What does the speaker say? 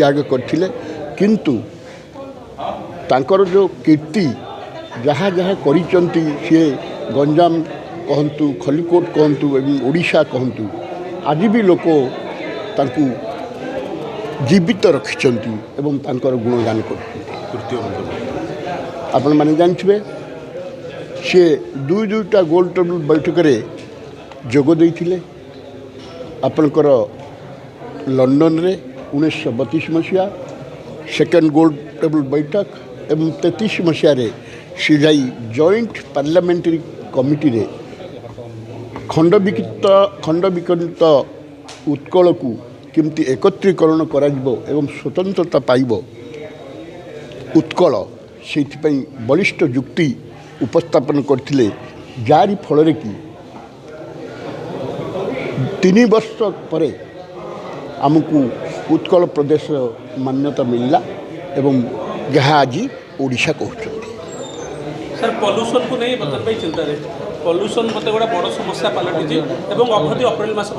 त्याग करथिले किंतु तांकर जो कीर्ति जहाँ जहाँ करिचंती सी गंजाम कहतु खलिकोट कहतु एवं ओडिशा कहतु आज भी लोक तांकु जीवित रखिंट एवं तांकर गुणगान कर आपण मैंने जानते सी दुईटा गोल्ड टेबल बैठक में जोग देते आपणकर लंडन रे 1932 मसीहा सेकेंड गोल्ड टेबल बैठक एवं 33 मसीह सी जाई जॉइंट पार्लियामेंटरी कमिटी रे खंडविखंडित उत्कल को केमती एकत्रीकरण करा एवं स्वतंत्रता पाइब उत्कल से बलिष्ठ जुक्ति उपस्थापन करथिले जारी फल कि 3 वर्ष पर आमको उत्कल प्रदेश मान्यता मिलला एवं जहाँ आज ओडिशा कहते सर पॉल्यूशन को नहीं बदल चिंता पॉल्यूशन मत गोटे बड़ समस्या पलटि अवधि अप्रैल मास